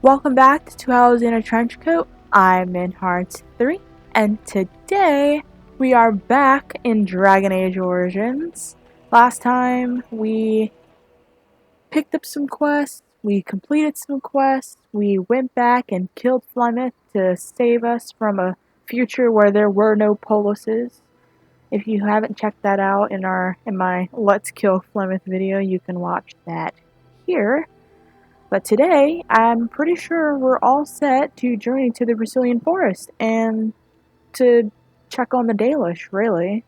Welcome back to 2 Hours in a Trench Coat. I'm in Hearts 3, and today we are back in Dragon Age Origins. Last time we picked up some quests, we completed some quests, we went back and killed Flemeth to save us from a future where there were no Poluses. If you haven't checked that out in my Let's Kill Flemeth video, you can watch that here. But today, I'm pretty sure we're all set to journey to the Brazilian forest and to check on the Dalish, really.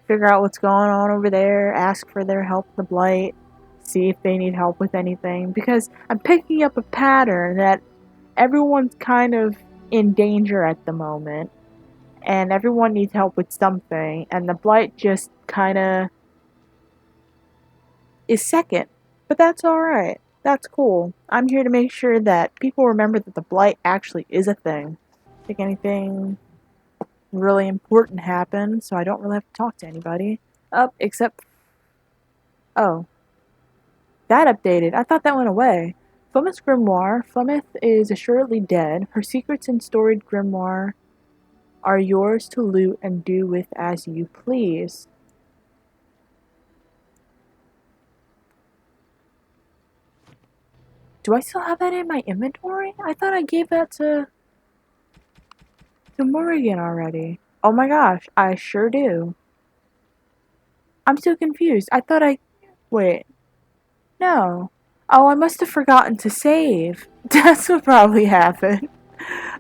Figure out what's going on over there, ask for their help with the Blight, see if they need help with anything. Because I'm picking up a pattern that everyone's kind of in danger at the moment, and everyone needs help with something, and the Blight just kind of is second. But that's alright. That's cool. I'm here to make sure that people remember that the Blight actually is a thing. I think anything really important happened, so I don't really have to talk to anybody. Except... Oh. That updated. I thought that went away. Flemeth's grimoire. Flemeth is assuredly dead. Her secrets and storied grimoire are yours to loot and do with as you please. Do I still have that in my inventory? I thought I gave that to Morrigan already. Oh my gosh, I sure do. I'm so confused. I thought Wait. No. Oh, I must have forgotten to save. That's what probably happened.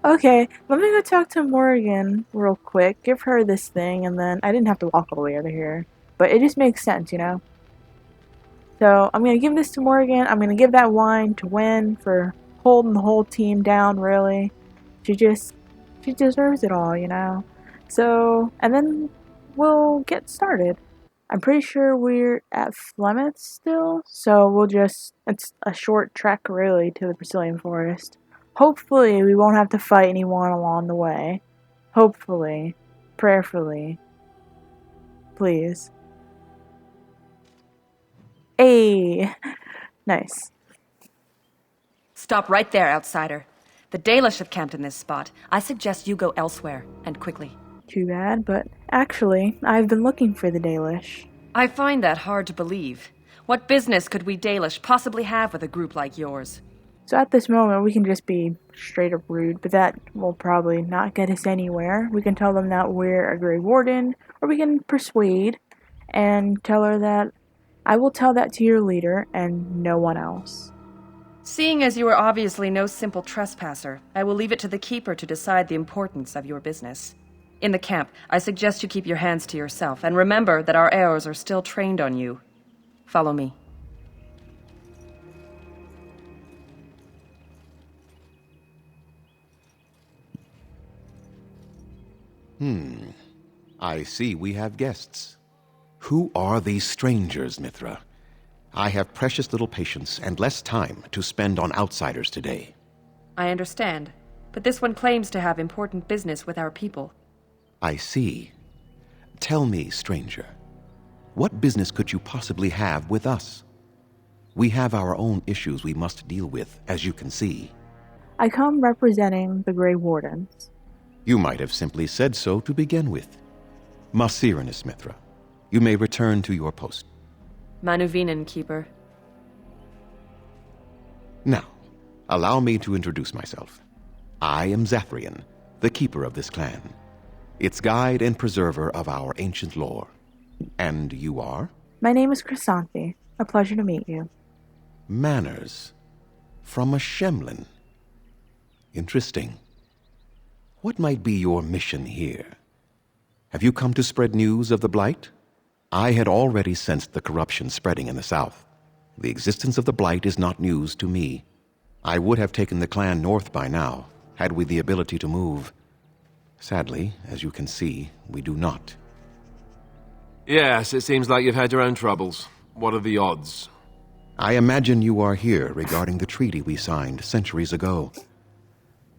Okay, let me go talk to Morrigan real quick. Give her this thing, and then I didn't have to walk all the way over here. But it just makes sense, you know? So, I'm going to give this to Morrigan. I'm going to give that wine to Wen for holding the whole team down, really. She deserves it all, you know? So, and then we'll get started. I'm pretty sure we're at Flemeth still, so it's a short trek, really, to the Brazilian forest. Hopefully, we won't have to fight anyone along the way. Hopefully. Prayerfully. Please. Hey, nice. Stop right there, outsider. The Dalish have camped in this spot. I suggest you go elsewhere, and quickly. Too bad, but actually, I've been looking for the Dalish. I find that hard to believe. What business could we Dalish possibly have with a group like yours? So at this moment, we can just be straight up rude, but that will probably not get us anywhere. We can tell them that we're a Grey Warden, or we can persuade and tell her that I will tell that to your leader and no one else. Seeing as you are obviously no simple trespasser, I will leave it to the Keeper to decide the importance of your business. In the camp, I suggest you keep your hands to yourself, and remember that our heirs are still trained on you. Follow me. I see we have guests. Who are these strangers, Mithra? I have precious little patience and less time to spend on outsiders today. I understand, but this one claims to have important business with our people. I see. Tell me, stranger, what business could you possibly have with us? We have our own issues we must deal with, as you can see. I come representing the Grey Wardens. You might have simply said so to begin with. Masirinus, Mithra, you may return to your post. Manuvinen, Keeper. Now, allow me to introduce myself. I am Zathrian, the keeper of this clan, its guide and preserver of our ancient lore. And you are? My name is Chrysanthi. A pleasure to meet you. Manners. From a Shemlin. Interesting. What might be your mission here? Have you come to spread news of the Blight? I had already sensed the corruption spreading in the south. The existence of the Blight is not news to me. I would have taken the clan north by now, had we the ability to move. Sadly, as you can see, we do not. Yes, it seems like you've had your own troubles. What are the odds? I imagine you are here regarding the treaty we signed centuries ago.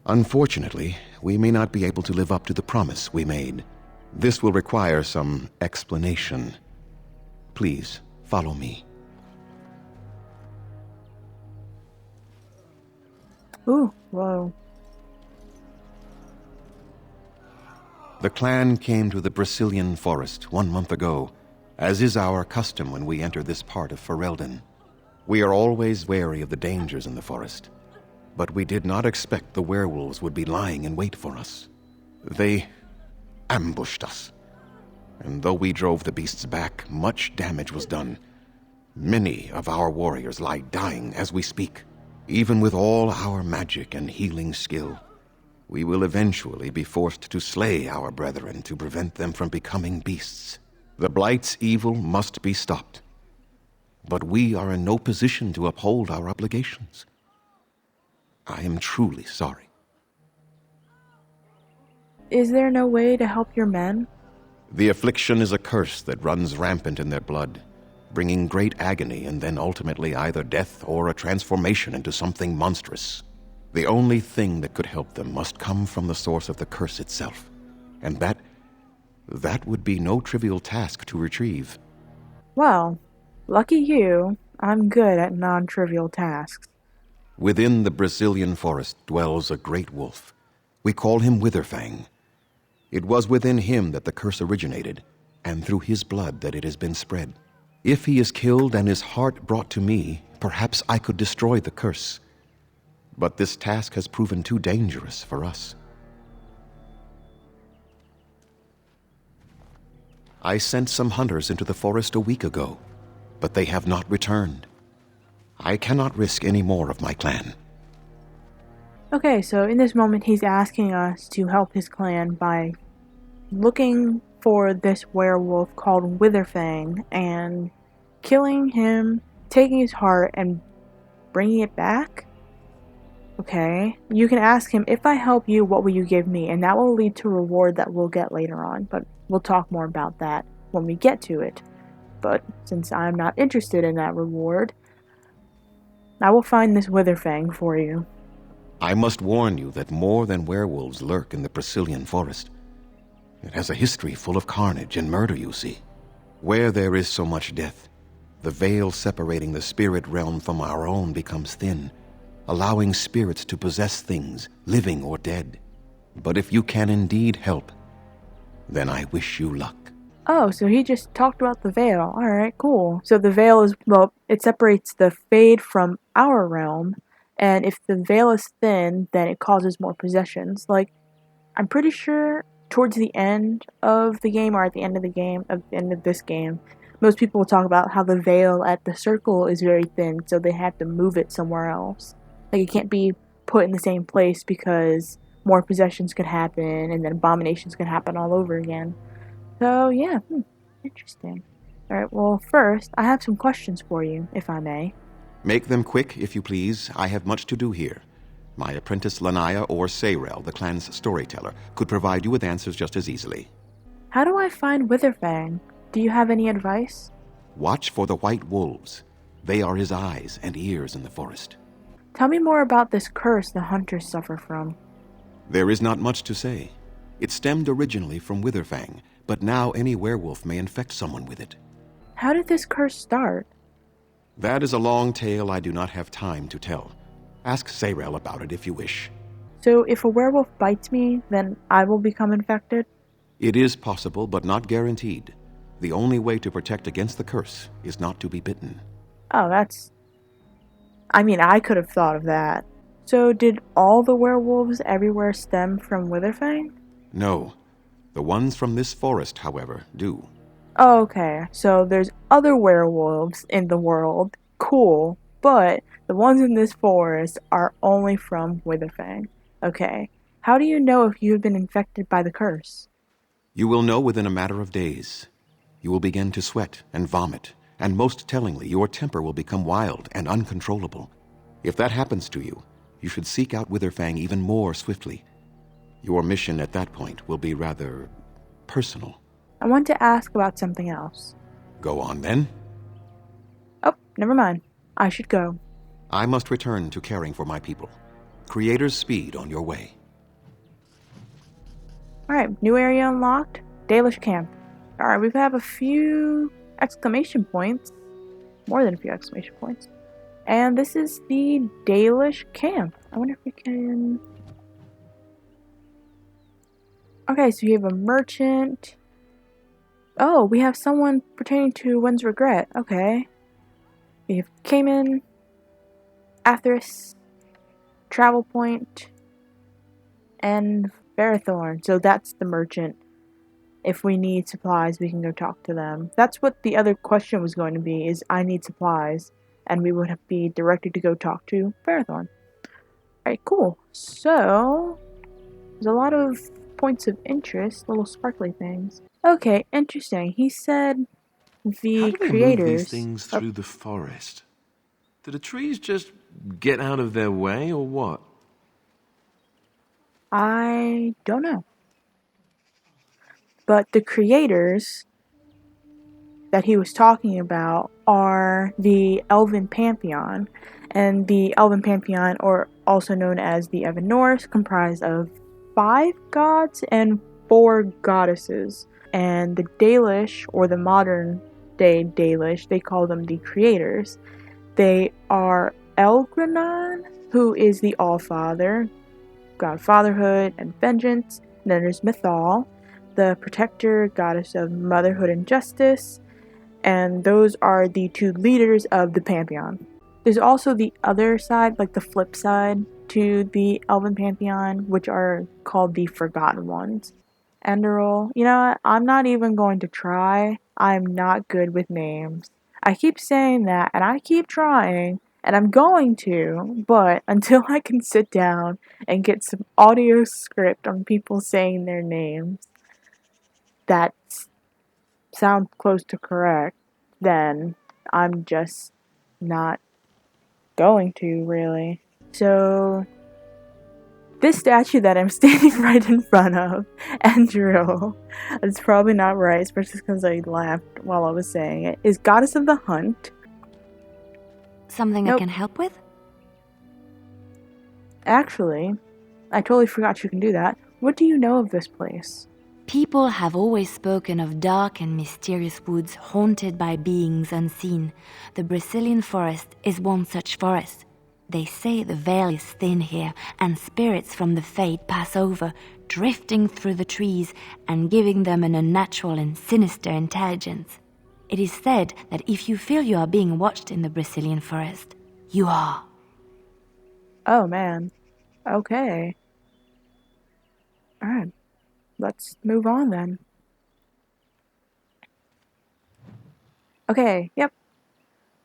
Unfortunately, we may not be able to live up to the promise we made. This will require some explanation. Please, follow me. Ooh, whoa. The clan came to the Brazilian forest 1 month ago, as is our custom when we enter this part of Ferelden. We are always wary of the dangers in the forest, but we did not expect the werewolves would be lying in wait for us. They ambushed us, and though we drove the beasts back, much damage was done. Many of our warriors lie dying as we speak. Even with all our magic and healing skill, we will eventually be forced to slay our brethren to prevent them from becoming beasts. The Blight's evil must be stopped, but we are in no position to uphold our obligations. I am truly sorry. Is there no way to help your men? The affliction is a curse that runs rampant in their blood, bringing great agony and then ultimately either death or a transformation into something monstrous. The only thing that could help them must come from the source of the curse itself, and that would be no trivial task to retrieve. Well, lucky you, I'm good at non-trivial tasks. Within the Brazilian forest dwells a great wolf. We call him Witherfang. It was within him that the curse originated, and through his blood that it has been spread. If he is killed and his heart brought to me, perhaps I could destroy the curse. But this task has proven too dangerous for us. I sent some hunters into the forest a week ago, but they have not returned. I cannot risk any more of my clan. Okay, so in this moment he's asking us to help his clan by looking for this werewolf called Witherfang and killing him, taking his heart, and bringing it back? Okay. You can ask him, if I help you, what will you give me? And that will lead to a reward that we'll get later on, but we'll talk more about that when we get to it. But since I'm not interested in that reward, I will find this Witherfang for you. I must warn you that more than werewolves lurk in the Brazilian forest. It has a history full of carnage and murder, you see. Where there is so much death, the veil separating the spirit realm from our own becomes thin, allowing spirits to possess things, living or dead. But if you can indeed help, then I wish you luck. Oh, so he just talked about the veil. Alright, cool. So the veil is, well, it separates the fade from our realm, and if the veil is thin, then it causes more possessions. Like, I'm pretty sure towards the end of the game, or at the end of the game, at the end of this game, most people will talk about how the veil at the circle is very thin, so they have to move it somewhere else. Like, it can't be put in the same place because more possessions could happen, and then abominations could happen all over again. So, yeah, interesting. Alright, well, first, I have some questions for you, if I may. Make them quick, if you please. I have much to do here. My apprentice Lanaya or Sayrel, the clan's storyteller, could provide you with answers just as easily. How do I find Witherfang? Do you have any advice? Watch for the white wolves. They are his eyes and ears in the forest. Tell me more about this curse the hunters suffer from. There is not much to say. It stemmed originally from Witherfang, but now any werewolf may infect someone with it. How did this curse start? That is a long tale I do not have time to tell. Ask Sayrel about it if you wish. So if a werewolf bites me, then I will become infected? It is possible, but not guaranteed. The only way to protect against the curse is not to be bitten. Oh, I could have thought of that. So did all the werewolves everywhere stem from Witherfang? No. The ones from this forest, however, do. Oh, okay, so there's other werewolves in the world. Cool. But the ones in this forest are only from Witherfang. Okay. How do you know if you've been infected by the curse? You will know within a matter of days. You will begin to sweat and vomit, and most tellingly, your temper will become wild and uncontrollable. If that happens to you, you should seek out Witherfang even more swiftly. Your mission at that point will be rather personal. I want to ask about something else. Go on, then. Oh, never mind. I should go. I must return to caring for my people. Creator's speed on your way. Alright, new area unlocked. Dalish camp. Alright, we have a few exclamation points. More than a few exclamation points. And this is the Dalish camp. I wonder if we can... Okay, so you have a merchant. Oh, we have someone pertaining to One's Regret. Okay. We have Cayman, Atheris, Travel Point, and Verathorn. So that's the merchant. If we need supplies, we can go talk to them. That's what the other question was going to be, is I need supplies. And we would have be directed to go talk to Verathorn. Alright, cool. So, there's a lot of points of interest, little sparkly things. Okay, interesting. He said How the do they move these creators things of... through the forest? Do the trees just get out of their way, or what? I don't know. But the creators that he was talking about are the Elven Pantheon. And the Elven Pantheon, or also known as the Elven Norse, comprised of 5 gods and 4 goddesses. And the Dalish, or the modern day Dalish, they call them the creators. They are Elgranon, who is the Allfather, god of fatherhood and vengeance. And then there's Mythal, the protector, goddess of motherhood and justice. And those are the 2 leaders of the Pantheon. There's also the other side, like the flip side to the Elven Pantheon, which are called the Forgotten Ones. Enderol, you know what? I'm not even going to try. I'm not good with names. I keep saying that, and I keep trying, and I'm going to, but until I can sit down and get some audio script on people saying their names that sound close to correct, then I'm just not going to, really. So, this statue that I'm standing right in front of, Andrew, it's probably not right, especially because I laughed while I was saying it, is Goddess of the Hunt. Something Nope. I can help with? Actually, I totally forgot you can do that. What do you know of this place? People have always spoken of dark and mysterious woods haunted by beings unseen. The Brazilian forest is one such forest. They say the veil is thin here, and spirits from the fade pass over, drifting through the trees and giving them an unnatural and sinister intelligence. It is said that if you feel you are being watched in the Brazilian forest, you are. Oh man. Okay. Alright. Let's move on then. Okay, yep.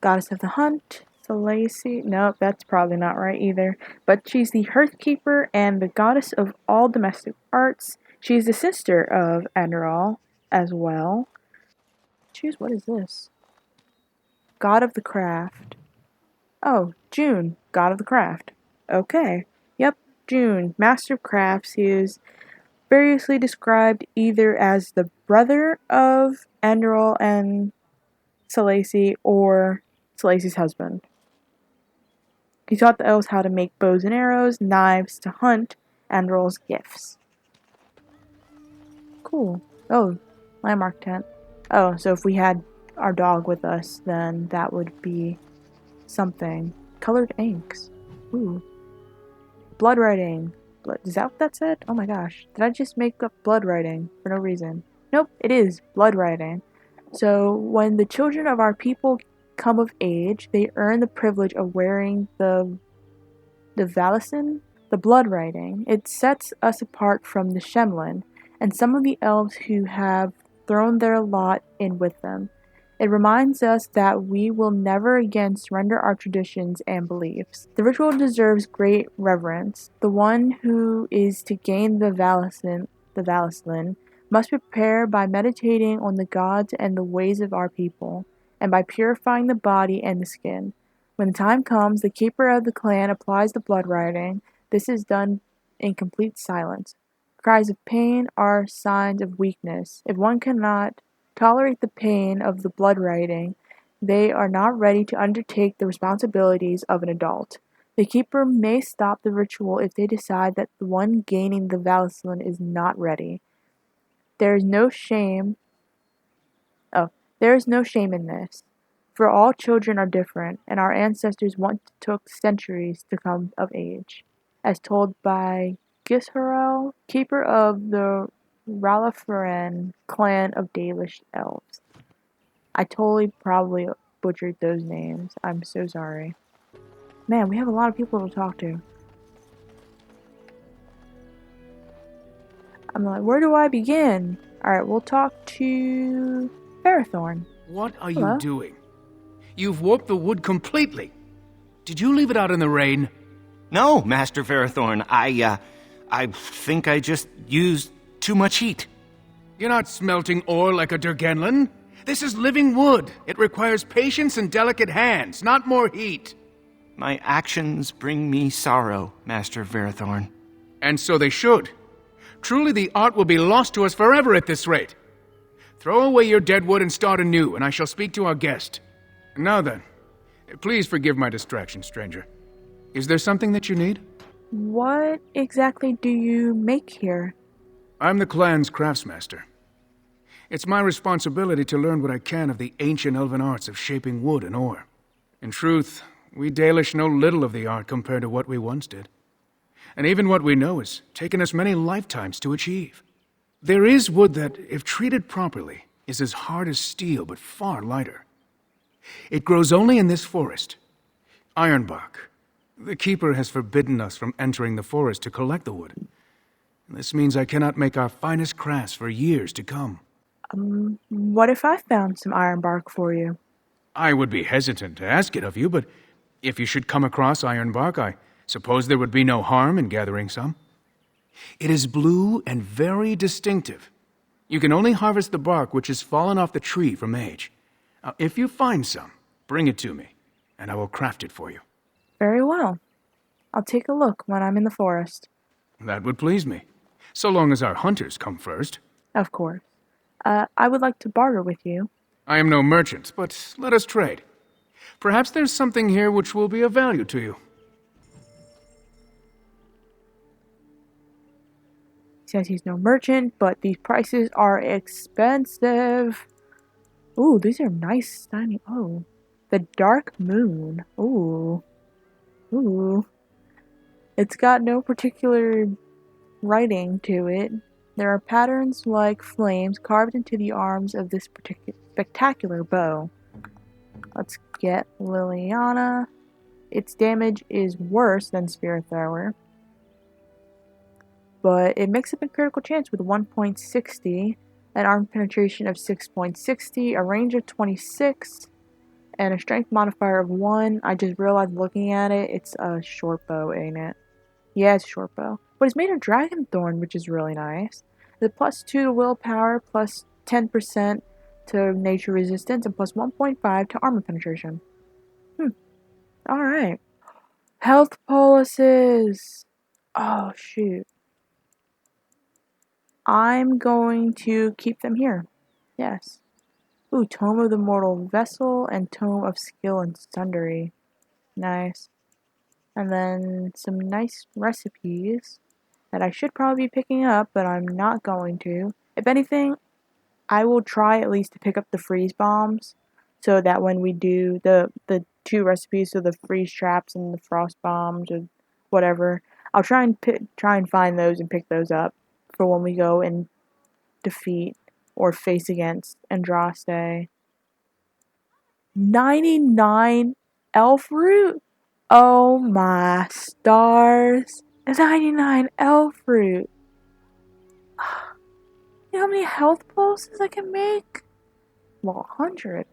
Goddess of the Hunt, Lacey. Nope, that's probably not right either. But she's the Hearthkeeper and the goddess of all domestic arts. She's the sister of Enderall as well. Choose, what is this? God of the Craft. Oh, June, God of the Craft. Okay. Yep, June, Master of Crafts. He is variously described either as the brother of Enderall and Lacey or Lacey's husband. He taught the elves how to make bows and arrows, knives to hunt, and rolls gifts. Cool. Oh, landmark tent. Oh, so if we had our dog with us, then that would be something. Colored inks. Ooh. Blood writing. Is that what that said? Oh my gosh. Did I just make up blood writing for no reason? Nope, it is blood writing. So when the children of our people come of age, they earn the privilege of wearing the Valison, the blood writing. It sets us apart from the Shemlin, and some of the elves who have thrown their lot in with them. It reminds us that we will never again surrender our traditions and beliefs. The ritual deserves great reverence. The one who is to gain the Valislin, must prepare by meditating on the gods and the ways of our people, and by purifying the body and the skin. When the time comes, the keeper of the clan applies the blood writing. This is done in complete silence. Cries of pain are signs of weakness. If one cannot tolerate the pain of the blood writing, they are not ready to undertake the responsibilities of an adult. The keeper may stop the ritual if they decide that the one gaining the Valislin is not ready. There is no shame. There is no shame in this. For all children are different, and our ancestors once took centuries to come of age, as told by Gisharel, keeper of the Ralapharan clan of Dalish elves. I totally probably butchered those names. I'm so sorry. Man, we have a lot of people to talk to. I'm like, where do I begin? Alright, we'll talk to Ferrothorn. What are Hello? you doing? You've warped the wood completely. Did you leave it out in the rain? No, Master Ferrothorn. I think I just used too much heat. You're not smelting ore like a Durgenlin. This is living wood. It requires patience and delicate hands, not more heat. My actions bring me sorrow, Master Ferrothorn. And so they should. Truly the art will be lost to us forever at this rate. Throw away your dead wood and start anew, and I shall speak to our guest. Now then, please forgive my distraction, stranger. Is there something that you need? What exactly do you make here? I'm the clan's craftsmaster. It's my responsibility to learn what I can of the ancient elven arts of shaping wood and ore. In truth, we Dalish know little of the art compared to what we once did. And even what we know has taken us many lifetimes to achieve. There is wood that, if treated properly, is as hard as steel but far lighter. It grows only in this forest. Ironbark. The keeper has forbidden us from entering the forest to collect the wood. This means I cannot make our finest crafts for years to come. What if I found some ironbark for you? I would be hesitant to ask it of you, but if you should come across ironbark, I suppose there would be no harm in gathering some. It is blue and very distinctive. You can only harvest the bark which has fallen off the tree from age. Now, if you find some, bring it to me, and I will craft it for you. Very well. I'll take a look when I'm in the forest. That would please me, so long as our hunters come first. Of course. I would like to barter with you. I am no merchant, but let us trade. Perhaps there's something here which will be of value to you. He says he's no merchant, but these prices are expensive. Ooh, these are nice, shiny. Oh, the dark moon. Ooh. Ooh. It's got no particular writing to it. There are patterns like flames carved into the arms of this spectacular bow. Let's get Liliana. Its damage is worse than Spirit Thrower, but it makes up a critical chance with 1.60, an arm penetration of 6.60, a range of 26, and a strength modifier of 1. I just realized looking at it, it's a short bow, ain't it? Yeah, it's a short bow. But it's made of dragon thorn, which is really nice. The +2 to willpower, plus 10% to nature resistance, and plus 1.5 to armor penetration. Alright. Health policies! Oh, shoot. I'm going to keep them here. Yes. Ooh, Tome of the Mortal Vessel and Tome of Skill and Sundry. Nice. And then some nice recipes that I should probably be picking up, but I'm not going to. If anything, I will try at least to pick up the freeze bombs, so that when we do the 2 recipes, so the freeze traps and the frost bombs or whatever, I'll try and find those and pick those up for when we go and defeat or face against Andraste. 99 elf root? Oh my stars. 99 elf root. You know how many health pulses I can make? Well, 100.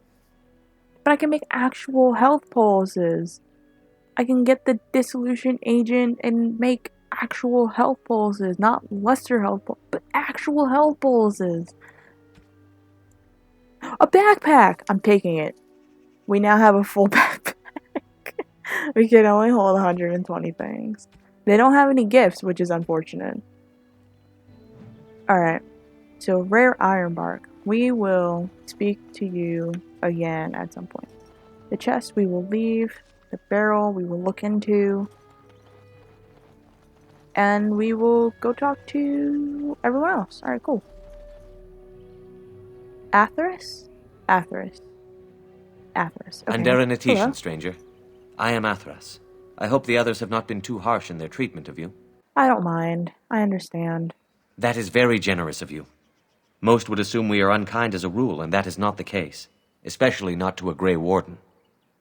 But I can make actual health pulses. I can get the dissolution agent and make actual health pulses. Not lesser health pulses, but actual health pulses. A backpack! I'm taking it. We now have a full backpack. We can only hold 120 things. They don't have any gifts, which is unfortunate. Alright. So, rare ironbark. We will speak to you again at some point. The chest we will leave. The barrel we will look into. And we will go talk to everyone else. Alright, cool. Atheris? Atheris. Athos. Okay. Underinitiation, Hello. stranger. I am Athras. I hope the others have not been too harsh in their treatment of you. I don't mind. I understand. That is very generous of you. Most would assume we are unkind as a rule, and that is not the case, especially not to a Grey Warden.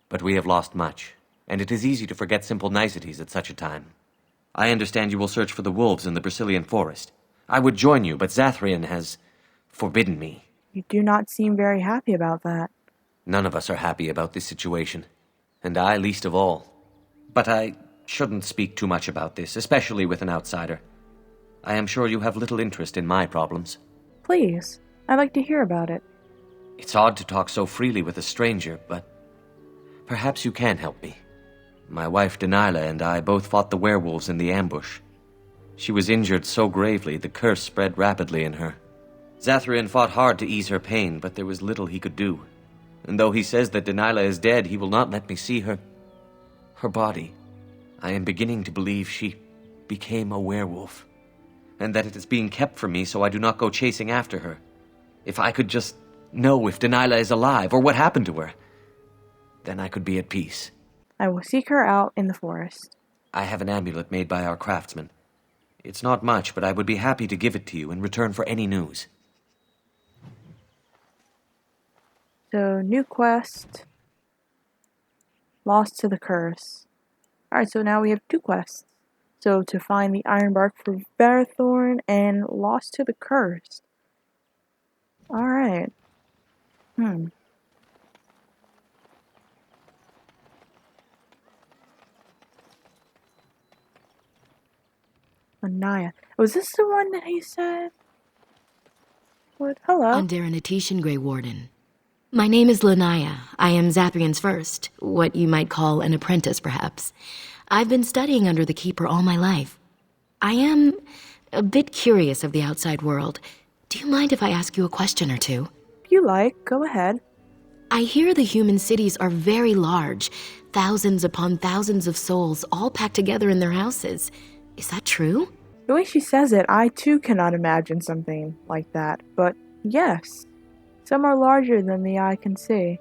But we have lost much, and it is easy to forget simple niceties at such a time. I understand you will search for the wolves in the Brazilian forest. I would join you, but Zathrian has forbidden me. You do not seem very happy about that. None of us are happy about this situation, and I least of all. But I shouldn't speak too much about this, especially with an outsider. I am sure you have little interest in my problems. Please. I'd like to hear about it. It's odd to talk so freely with a stranger, but perhaps you can help me. My wife Danilah and I both fought the werewolves in the ambush. She was injured so gravely, the curse spread rapidly in her. Zathrian fought hard to ease her pain, but there was little he could do. And though he says that Danilah is dead, he will not let me see her body. I am beginning to believe she became a werewolf, and that it is being kept from me so I do not go chasing after her. If I could just know if Danilah is alive, or what happened to her, then I could be at peace. I will seek her out in the forest. I have an amulet made by our craftsman. It's not much, but I would be happy to give it to you in return for any news. So, new quest. Lost to the curse. Alright, so now we have 2 quests. So, to find the iron bark for Varathorn and Lost to the curse. Alright. Anaya. Was this the one that he said? What? Hello. Underinitiation, Grey Warden. My name is Lanaya. I am Zathrian's first, what you might call an apprentice, perhaps. I've been studying under the Keeper all my life. I am a bit curious of the outside world. Do you mind if I ask you a question or two? If you like, go ahead. I hear the human cities are very large, thousands upon thousands of souls all packed together in their houses. Is that true? The way she says it, I too cannot imagine something like that. But yes, some are larger than the eye can see.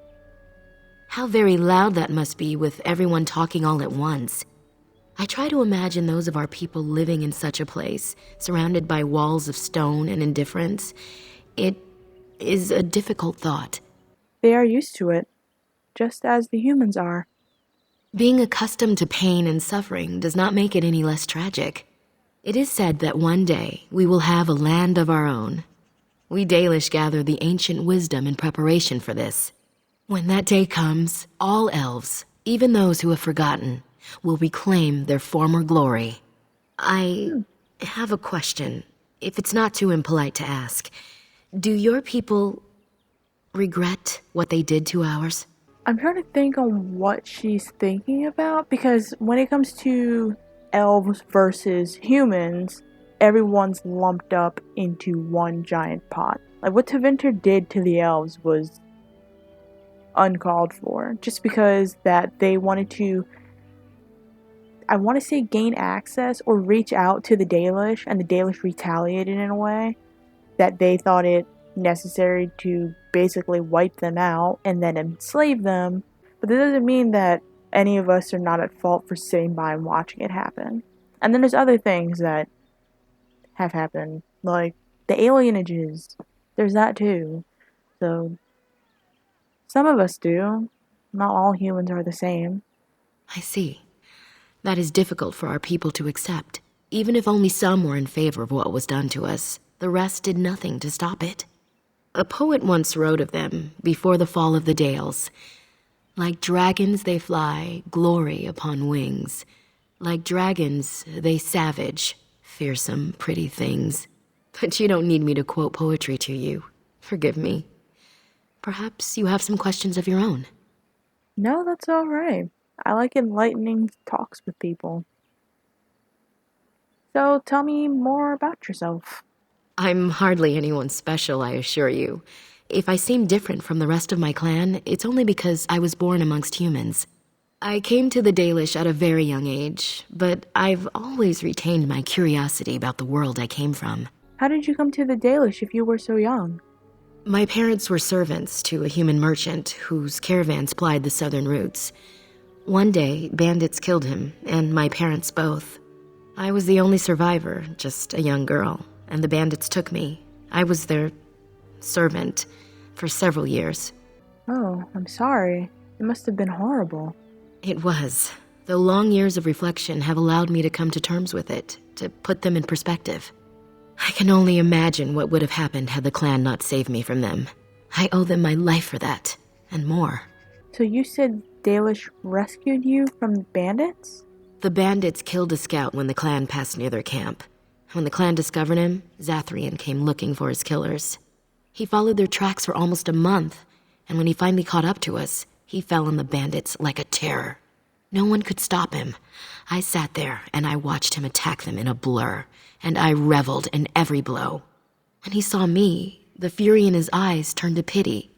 How very loud that must be with everyone talking all at once. I try to imagine those of our people living in such a place, surrounded by walls of stone and indifference. It is a difficult thought. They are used to it, just as the humans are. Being accustomed to pain and suffering does not make it any less tragic. It is said that one day we will have a land of our own. We Dalish gather the ancient wisdom in preparation for this. When that day comes, all elves, even those who have forgotten, will reclaim their former glory. I have a question, if it's not too impolite to ask. Do your people regret what they did to ours? I'm trying to think on what she's thinking about, because when it comes to elves versus humans, everyone's lumped up into one giant pot. Like, what Tevinter did to the elves was uncalled for, just because that they wanted to, I want to say, gain access or reach out to the Dalish, and the Dalish retaliated in a way that they thought it necessary to basically wipe them out and then enslave them. But that doesn't mean that any of us are not at fault for sitting by and watching it happen. And then there's other things that have happened, like the alienages. There's that too. So some of us do. Not all humans are the same. I see. That is difficult for our people to accept. Even if only some were in favor of what was done to us, the rest did nothing to stop it. A poet once wrote of them, before the fall of the Dales. Like dragons they fly, glory upon wings. Like dragons, they savage, fearsome, pretty things. But you don't need me to quote poetry to you. Forgive me. Perhaps you have some questions of your own. No, that's alright. I like enlightening talks with people. So tell me more about yourself. I'm hardly anyone special, I assure you. If I seem different from the rest of my clan, it's only because I was born amongst humans. I came to the Dalish at a very young age, but I've always retained my curiosity about the world I came from. How did you come to the Dalish if you were so young? My parents were servants to a human merchant whose caravans plied the southern routes. One day, bandits killed him, and my parents both. I was the only survivor, just a young girl, and the bandits took me. I was their servant for several years. Oh, I'm sorry. It must have been horrible. It was, though long years of reflection have allowed me to come to terms with it, to put them in perspective. I can only imagine what would have happened had the clan not saved me from them. I owe them my life for that, and more. So you said Dalish rescued you from the bandits? The bandits killed a scout when the clan passed near their camp. When the clan discovered him, Zathrian came looking for his killers. He followed their tracks for almost a month, and when he finally caught up to us, he fell on the bandits like a terror. No one could stop him. I sat there and I watched him attack them in a blur, and I reveled in every blow. When he saw me, the fury in his eyes turned to pity.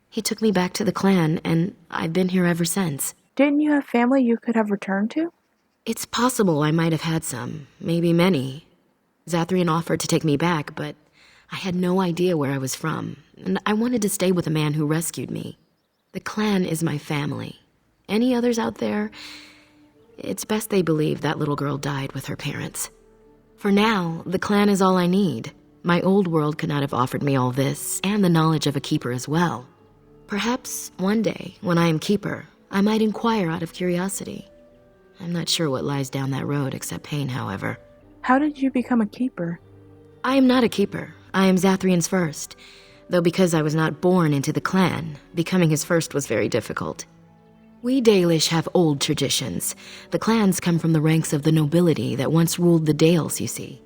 He took me back to the clan, and I've been here ever since. Didn't you have family you could have returned to? It's possible I might have had some, maybe many. Zathrian offered to take me back, but I had no idea where I was from, and I wanted to stay with the man who rescued me. The clan is my family. Any others out there? It's best they believe that little girl died with her parents. For now, the clan is all I need. My old world could not have offered me all this, and the knowledge of a keeper as well. Perhaps one day, when I am keeper, I might inquire out of curiosity. I'm not sure what lies down that road except pain, however. How did you become a keeper? I am not a keeper. I am Zathrian's first. Though because I was not born into the clan, becoming his first was very difficult. We Dalish have old traditions. The clans come from the ranks of the nobility that once ruled the Dales, you see.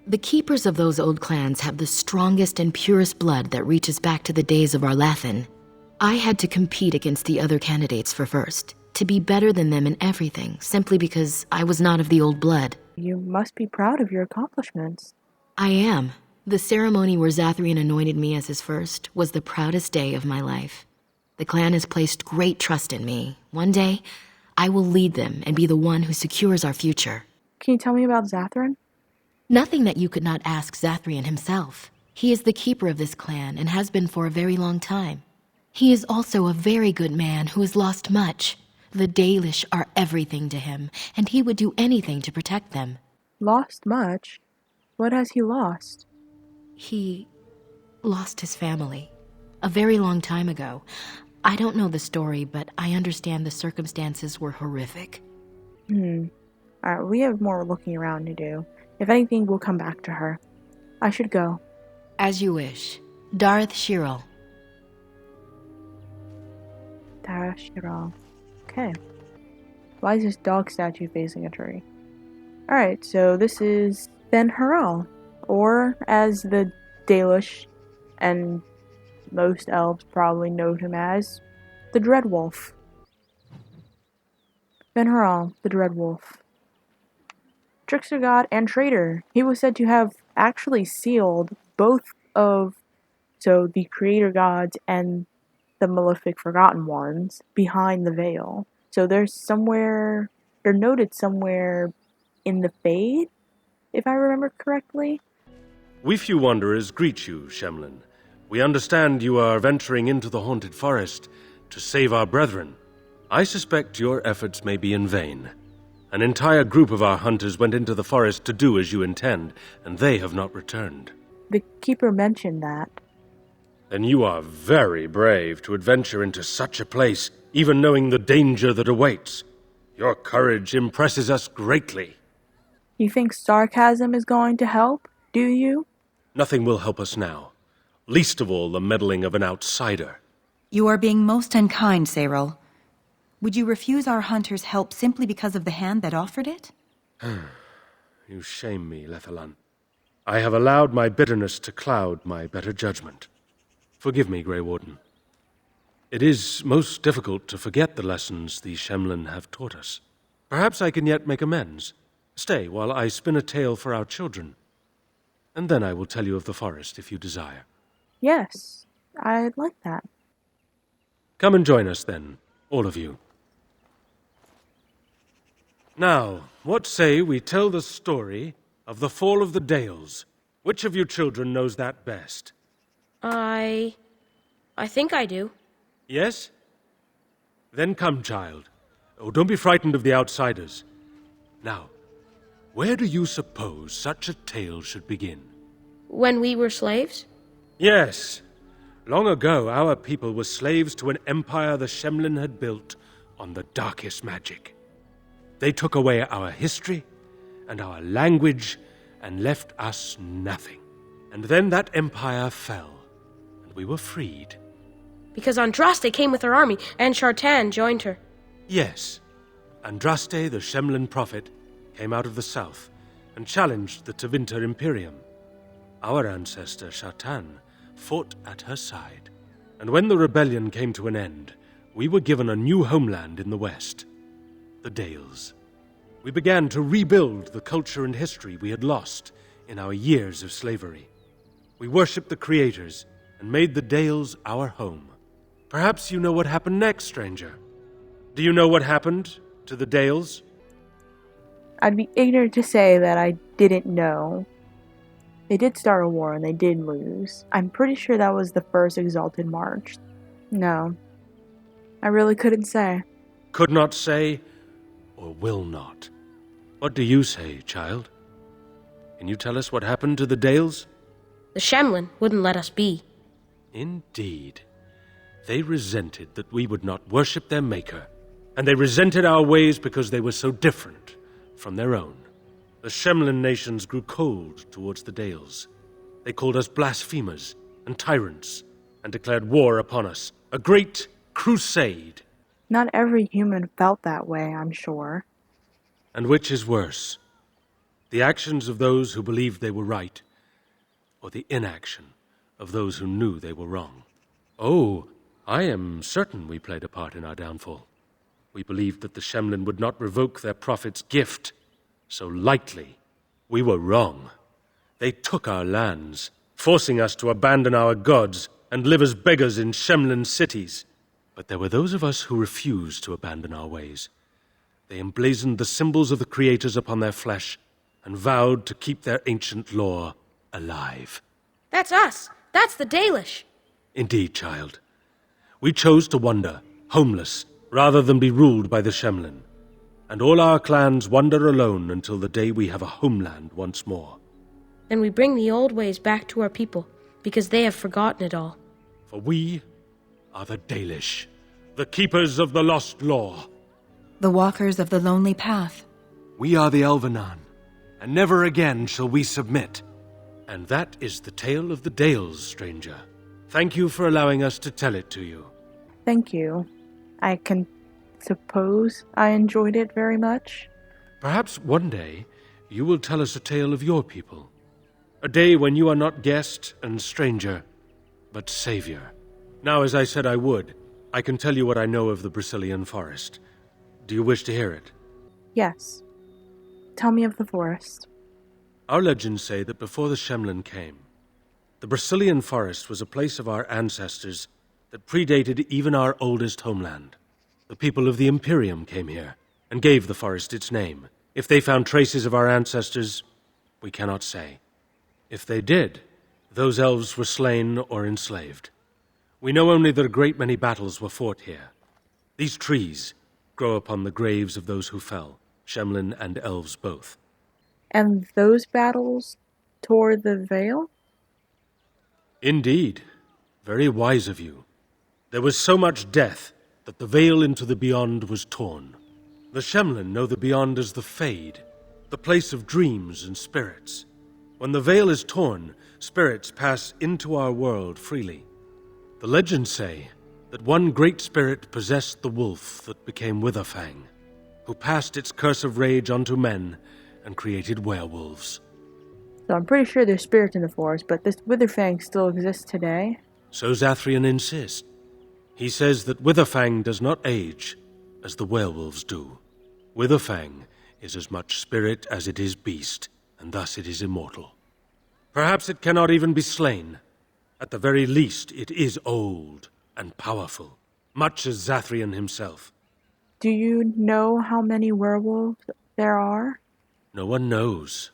The keepers of those old clans have the strongest and purest blood that reaches back to the days of Arlathan. I had to compete against the other candidates for first, to be better than them in everything, simply because I was not of the old blood. You must be proud of your accomplishments. I am. The ceremony where Zathrian anointed me as his first was the proudest day of my life. The clan has placed great trust in me. One day, I will lead them and be the one who secures our future. Can you tell me about Zathrian? Nothing that you could not ask Zathrian himself. He is the keeper of this clan and has been for a very long time. He is also a very good man who has lost much. The Dalish are everything to him, and he would do anything to protect them. Lost much? What has he lost? He lost his family. A very long time ago. I don't know the story, but I understand the circumstances were horrific. Alright, we have more looking around to do. If anything, we'll come back to her. I should go. As you wish. Darth Shirel. Dashirol. Okay. Why is this dog statue facing a tree? Alright, so this is Ben Haral, or as the Dalish and most elves probably know him as, the Dreadwolf. Ben Haral, the Dreadwolf. Trickster god and traitor. He was said to have actually sealed both of the creator gods and the malefic forgotten ones behind the veil. So they're noted somewhere in the Fade, if I remember correctly. We few wanderers greet you, Shemlin. We understand you are venturing into the haunted forest to save our brethren. I suspect your efforts may be in vain. An entire group of our hunters went into the forest to do as you intend, and they have not returned. The keeper mentioned that. Then you are very brave to adventure into such a place, even knowing the danger that awaits. Your courage impresses us greatly. You think sarcasm is going to help, do you? Nothing will help us now. Least of all the meddling of an outsider. You are being most unkind, Cyril. Would you refuse our hunters' help simply because of the hand that offered it? You shame me, Lethalan. I have allowed my bitterness to cloud my better judgment. Forgive me, Grey Warden. It is most difficult to forget the lessons the Shemlin have taught us. Perhaps I can yet make amends. Stay while I spin a tale for our children. And then I will tell you of the forest if you desire. Yes, I'd like that. Come and join us then, all of you. Now, what say we tell the story of the fall of the Dales? Which of you children knows that best? I think I do. Yes? Then come, child. Oh, don't be frightened of the outsiders. Now, where do you suppose such a tale should begin? When we were slaves? Yes. Long ago, our people were slaves to an empire the Shemlin had built on the darkest magic. They took away our history and our language and left us nothing. And then that empire fell, and we were freed. Because Andraste came with her army, and Shartan joined her. Yes. Andraste, the Shemlin prophet, came out of the south and challenged the Tevinter Imperium. Our ancestor, Shartan, fought at her side. And when the rebellion came to an end, we were given a new homeland in the west, the Dales. We began to rebuild the culture and history we had lost in our years of slavery. We worshipped the creators and made the Dales our home. Perhaps you know what happened next, stranger. Do you know what happened to the Dales? I'd be ignorant to say that I didn't know. They did start a war and they did lose. I'm pretty sure that was the first Exalted March. No. I really couldn't say. Could not say, or will not. What do you say, child? Can you tell us what happened to the Dales? The Shemlin wouldn't let us be. Indeed. They resented that we would not worship their maker, and they resented our ways because they were so different from their own. The Shemlin nations grew cold towards the Dales. They called us blasphemers and tyrants, and declared war upon us, a great crusade. Not every human felt that way, I'm sure. And which is worse, the actions of those who believed they were right, or the inaction of those who knew they were wrong? Oh, I am certain we played a part in our downfall. We believed that the Shemlin would not revoke their prophet's gift so lightly. We were wrong. They took our lands, forcing us to abandon our gods and live as beggars in Shemlin cities. But there were those of us who refused to abandon our ways. They emblazoned the symbols of the creators upon their flesh and vowed to keep their ancient lore alive. That's us. That's the Dalish. Indeed, child. We chose to wander, homeless, rather than be ruled by the Shemlin. And all our clans wander alone until the day we have a homeland once more. Then we bring the old ways back to our people, because they have forgotten it all. For we are the Dalish, the keepers of the lost law. The walkers of the lonely path. We are the Elvenan, and never again shall we submit. And that is the tale of the Dales, stranger. Thank you for allowing us to tell it to you. Thank you. I can suppose I enjoyed it very much. Perhaps one day you will tell us a tale of your people. A day when you are not guest and stranger, but savior. Now, as I said I would, I can tell you what I know of the Brazilian forest. Do you wish to hear it? Yes. Tell me of the forest. Our legends say that before the Shemlin came, the Brazilian forest was a place of our ancestors that predated even our oldest homeland. The people of the Imperium came here and gave the forest its name. If they found traces of our ancestors, we cannot say. If they did, those elves were slain or enslaved. We know only that a great many battles were fought here. These trees grow upon the graves of those who fell, Shemlin and elves both. And those battles tore the veil? Indeed. Very wise of you. There was so much death that the veil into the beyond was torn. The Shemlin know the beyond as the Fade, the place of dreams and spirits. When the veil is torn, spirits pass into our world freely. The legends say that one great spirit possessed the wolf that became Witherfang, who passed its curse of rage onto men and created werewolves. So I'm pretty sure there's spirits in the forest, but this Witherfang still exists today. So Zathrian insists. He says that Witherfang does not age as the werewolves do. Witherfang is as much spirit as it is beast, and thus it is immortal. Perhaps it cannot even be slain. At the very least, it is old and powerful, much as Zathrian himself. Do you know how many werewolves there are? No one knows.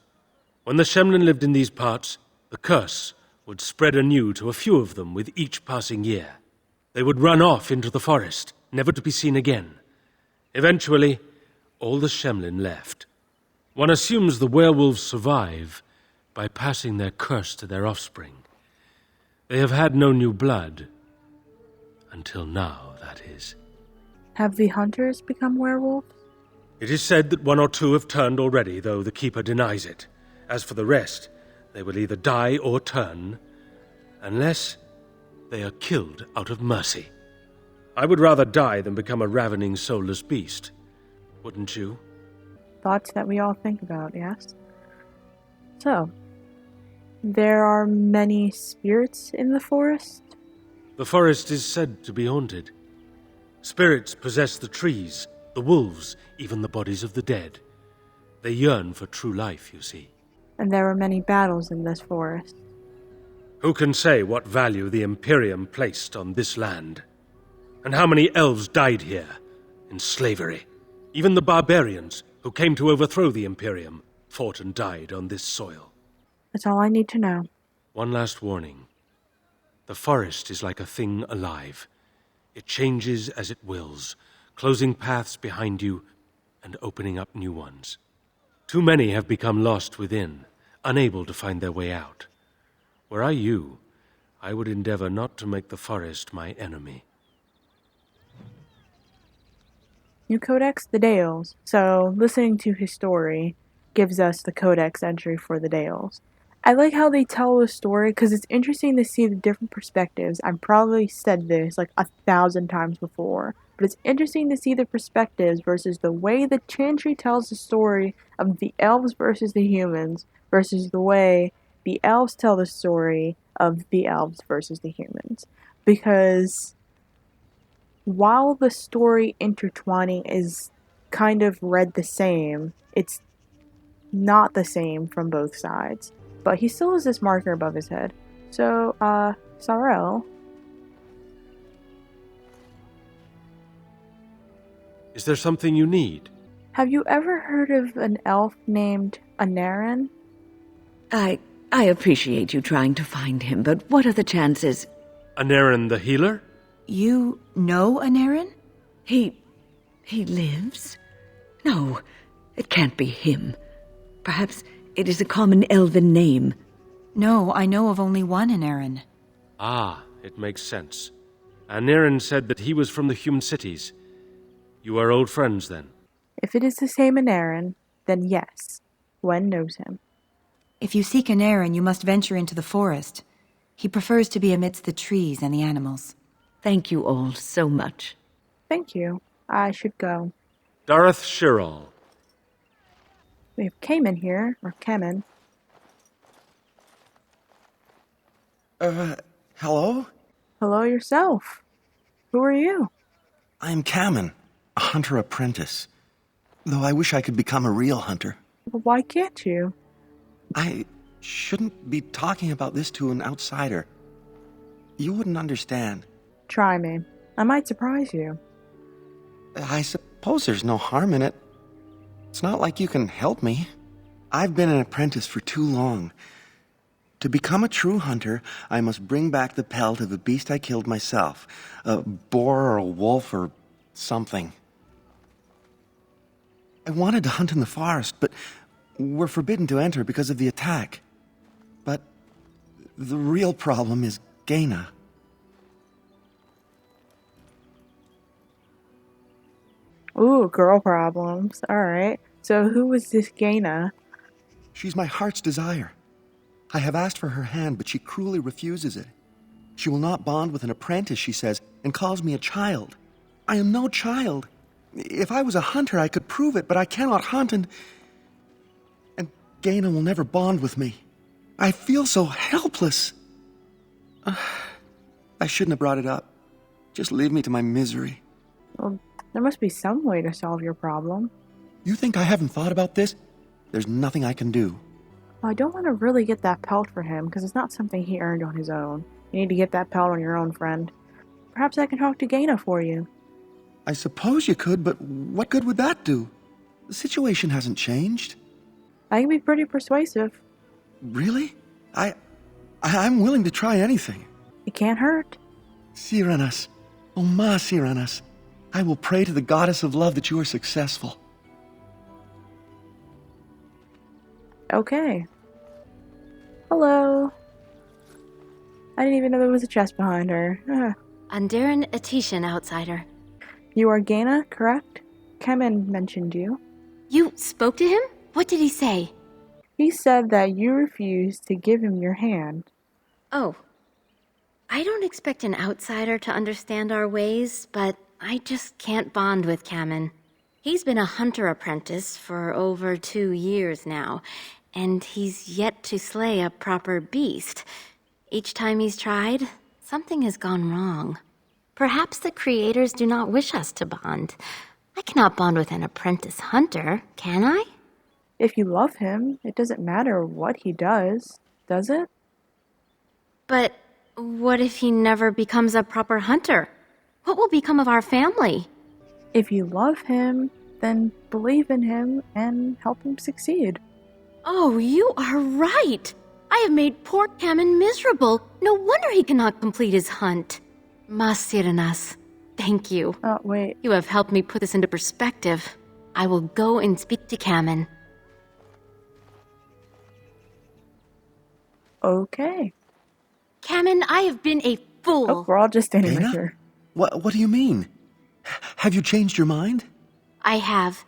When the Shemlin lived in these parts, the curse would spread anew to a few of them with each passing year. They would run off into the forest, never to be seen again. Eventually, all the Shemlin left. One assumes the werewolves survive by passing their curse to their offspring. They have had no new blood. Until now, that is. Have the hunters become werewolves? It is said that one or two have turned already, though the Keeper denies it. As for the rest, they will either die or turn, unless they are killed out of mercy. I would rather die than become a ravening, soulless beast. Wouldn't you? Thoughts that we all think about, yes? So, there are many spirits in the forest? The forest is said to be haunted. Spirits possess the trees, the wolves, even the bodies of the dead. They yearn for true life, you see. And there were many battles in this forest. Who can say what value the Imperium placed on this land? And how many elves died here, in slavery? Even the barbarians, who came to overthrow the Imperium, fought and died on this soil. That's all I need to know. One last warning. The forest is like a thing alive. It changes as it wills, closing paths behind you and opening up new ones. Too many have become lost within, unable to find their way out. Were I you, I would endeavor not to make the forest my enemy. New Codex, the Dales. So, listening to his story gives us the Codex entry for the Dales. I like how they tell the story because it's interesting to see the different perspectives. I've probably said this like 1,000 times before, but it's interesting to see the perspectives versus the way the Chantry tells the story of the elves versus the humans versus the way the elves tell the story of the elves versus the humans. Because while the story intertwining is kind of read the same, it's not the same from both sides. But he still has this marker above his head. So, Sorrel. Is there something you need? Have you ever heard of an elf named Anarin? I appreciate you trying to find him, but what are the chances? Anarin the healer? You know Anarin? He lives? No, it can't be him. Perhaps it is a common elven name. No, I know of only one Anarin. Ah, it makes sense. Anarin said that he was from the human cities. You are old friends, then? If it is the same Anarin, then yes, Gwen knows him. If you seek Anarin, you must venture into the forest. He prefers to be amidst the trees and the animals. Thank you all so much. Thank you. I should go. Dareth Shirral. We have Cayman here, or Kemen. Hello? Hello yourself. Who are you? I'm Kamen, a hunter apprentice. Though I wish I could become a real hunter. Well, why can't you? I shouldn't be talking about this to an outsider. You wouldn't understand. Try me. I might surprise you. I suppose there's no harm in it. It's not like you can help me. I've been an apprentice for too long. To become a true hunter, I must bring back the pelt of a beast I killed myself. A boar or a wolf or something. I wanted to hunt in the forest, but we're forbidden to enter because of the attack. But the real problem is Gaina. Ooh, girl problems. Alright. So who was this Gaina? She's my heart's desire. I have asked for her hand, but she cruelly refuses it. She will not bond with an apprentice, she says, and calls me a child. I am no child. If I was a hunter, I could prove it, but I cannot hunt, and Gaina will never bond with me. I feel so helpless. I shouldn't have brought it up. Just leave me to my misery. Well, there must be some way to solve your problem. You think I haven't thought about this? There's nothing I can do. Well, I don't want to really get that pelt for him, because it's not something he earned on his own. You need to get that pelt on your own, friend. Perhaps I can talk to Gaina for you. I suppose you could, but what good would that do? The situation hasn't changed. I can be pretty persuasive. Really? I I'm willing to try anything. It can't hurt. Cyranas, oh ma Cyranas, I will pray to the goddess of love that you are successful. Okay. Hello. I didn't even know there was a chest behind her. Andiran Atishan, outsider. You are Gaina, correct? Kemen mentioned you. You spoke to him? What did he say? He said that you refused to give him your hand. Oh. I don't expect an outsider to understand our ways, but I just can't bond with Kamen. He's been a hunter apprentice for over 2 years now, and he's yet to slay a proper beast. Each time he's tried, something has gone wrong. Perhaps the creators do not wish us to bond. I cannot bond with an apprentice hunter, can I? If you love him, it doesn't matter what he does it? But what if he never becomes a proper hunter? What will become of our family? If you love him, then believe in him and help him succeed. Oh, you are right! I have made poor Kamen miserable. No wonder he cannot complete his hunt. Masiranas, thank you. Oh, wait. You have helped me put this into perspective. I will go and speak to Kamen. Okay. Kamen, I have been a fool. Oh, we're all just standing Gaina? right here. What do you mean? Have you changed your mind? I have.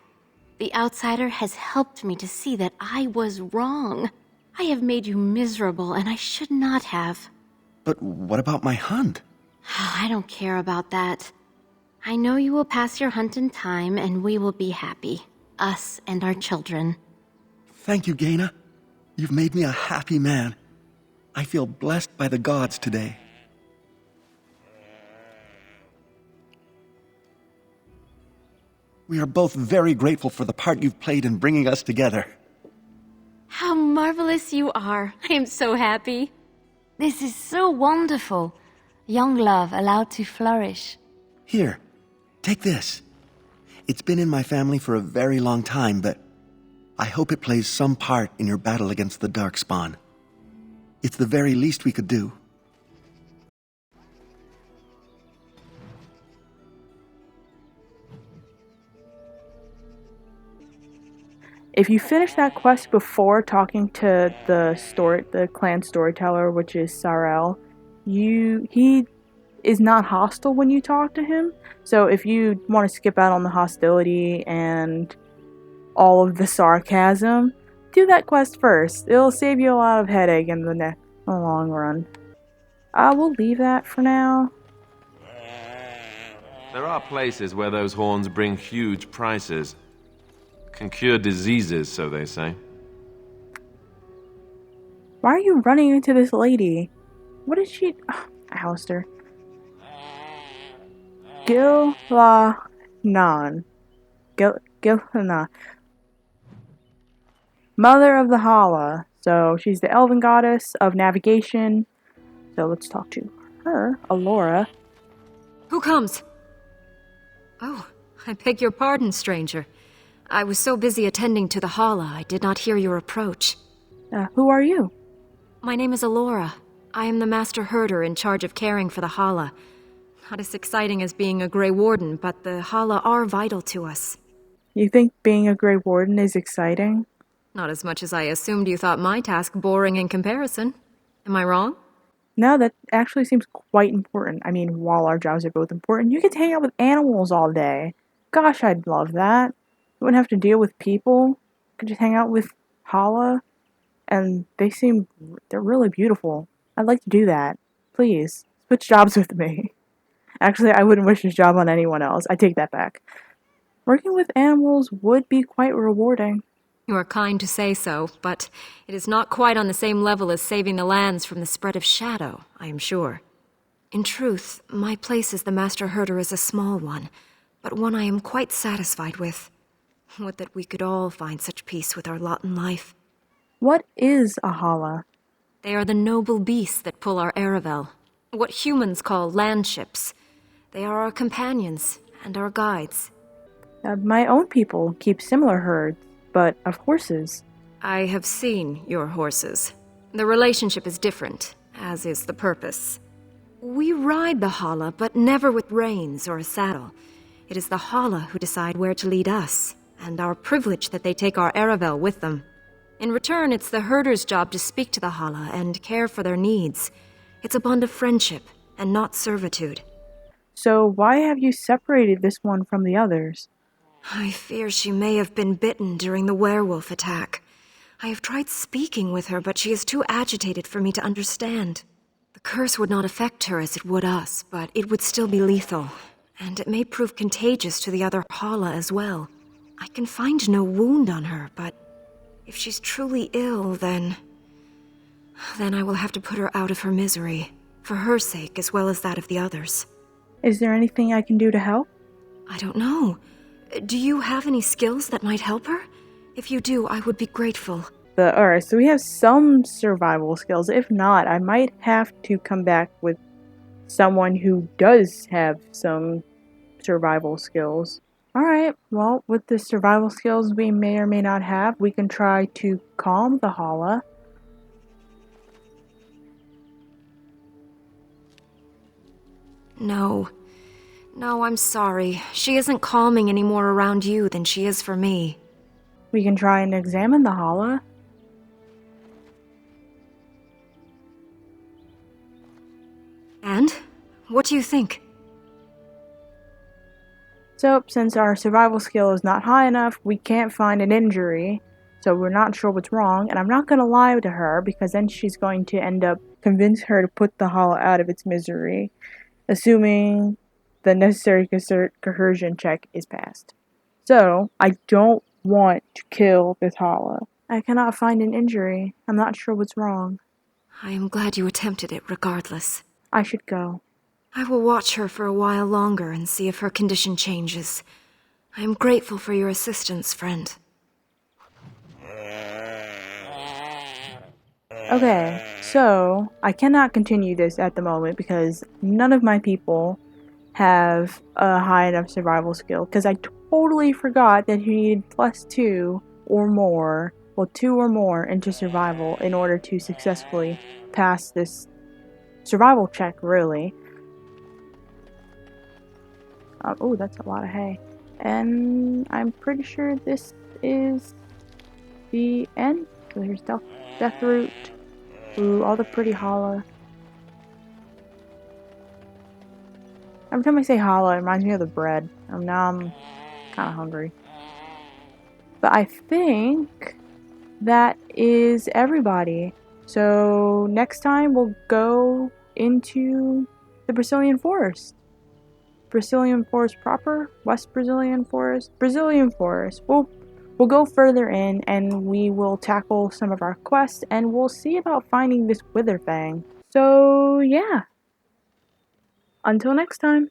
The outsider has helped me to see that I was wrong. I have made you miserable, and I should not have. But what about my hunt? I don't care about that. I know you will pass your hunt in time, and we will be happy. Us and our children. Thank you, Gaina. You've made me a happy man. I feel blessed by the gods today. We are both very grateful for the part you've played in bringing us together. How marvelous you are. I am so happy. This is so wonderful. Young love allowed to flourish. Here, take this. It's been in my family for a very long time, but I hope it plays some part in your battle against the Darkspawn. It's the very least we could do. If you finish that quest before talking to the clan storyteller, which is Sarel, he is not hostile when you talk to him. So if you want to skip out on the hostility and all of the sarcasm, do that quest first. It'll save you a lot of headache in the long run. I will leave that for now. There are places where those horns bring huge prices. Can cure diseases, so they say. Why are you running into this lady? What is she? Oh, Alistair. Gil-la-nan. Gil-la-nan. Mother of the Hala. So she's the elven goddess of navigation. So let's talk to her, Alora. Who comes? Oh, I beg your pardon, stranger. I was so busy attending to the Hala, I did not hear your approach. Who are you? My name is Alora. I am the master herder in charge of caring for the Hala. Not as exciting as being a Grey Warden, but the Hala are vital to us. You think being a Grey Warden is exciting? Not as much as I assumed you thought my task boring in comparison. Am I wrong? No, that actually seems quite important. I mean, while our jobs are both important, you get to hang out with animals all day. Gosh, I'd love that. You wouldn't have to deal with people. You could just hang out with Hala. And they're really beautiful. I'd like to do that. Please, switch jobs with me. Actually, I wouldn't wish this job on anyone else. I take that back. Working with animals would be quite rewarding. You are kind to say so, but it is not quite on the same level as saving the lands from the spread of shadow, I am sure. In truth, my place as the master herder is a small one, but one I am quite satisfied with. Would that we could all find such peace with our lot in life. What is a Hala? They are the noble beasts that pull our Aravel. What humans call landships. They are our companions and our guides. My own people keep similar herds, but of horses. I have seen your horses. The relationship is different, as is the purpose. We ride the Hala, but never with reins or a saddle. It is the Hala who decide where to lead us, and our privilege that they take our Aravel with them. In return, it's the herder's job to speak to the Hala and care for their needs. It's a bond of friendship, and not servitude. So why have you separated this one from the others? I fear she may have been bitten during the werewolf attack. I have tried speaking with her, but she is too agitated for me to understand. The curse would not affect her as it would us, but it would still be lethal, and it may prove contagious to the other Hala as well. I can find no wound on her, but if she's truly ill, then I will have to put her out of her misery, for her sake as well as that of the others. Is there anything I can do to help? I don't know. Do you have any skills that might help her? If you do, I would be grateful. Alright, so we have some survival skills. If not, I might have to come back with someone who does have some survival skills. Alright, well, with the survival skills we may or may not have, we can try to calm the Hala. No, I'm sorry. She isn't calming any more around you than she is for me. We can try and examine the Hala. And? What do you think? So, since our survival skill is not high enough, we can't find an injury, so we're not sure what's wrong, and I'm not going to lie to her, because then she's going to end up convince her to put the Hala out of its misery, assuming the necessary coercion check is passed. So, I don't want to kill this Hala. I cannot find an injury. I'm not sure what's wrong. I am glad you attempted it regardless. I should go. I will watch her for a while longer and see if her condition changes. I am grateful for your assistance, friend. Okay, so I cannot continue this at the moment because none of my people have a high enough survival skill, because I totally forgot that you needed +2 or more, well, 2 or more into survival in order to successfully pass this survival check, really. Oh, that's a lot of hay. And I'm pretty sure this is the end. So here's Death Root. Ooh, all the pretty Hala. Every time I say Hala, it reminds me of the bread. Now I'm kind of hungry. But I think that is everybody. So next time we'll go into the Brazilian forest. Brazilian forest proper? West Brazilian forest? Brazilian forest. We'll go further in and we will tackle some of our quests and we'll see about finding this Wither Fang. So yeah. Until next time.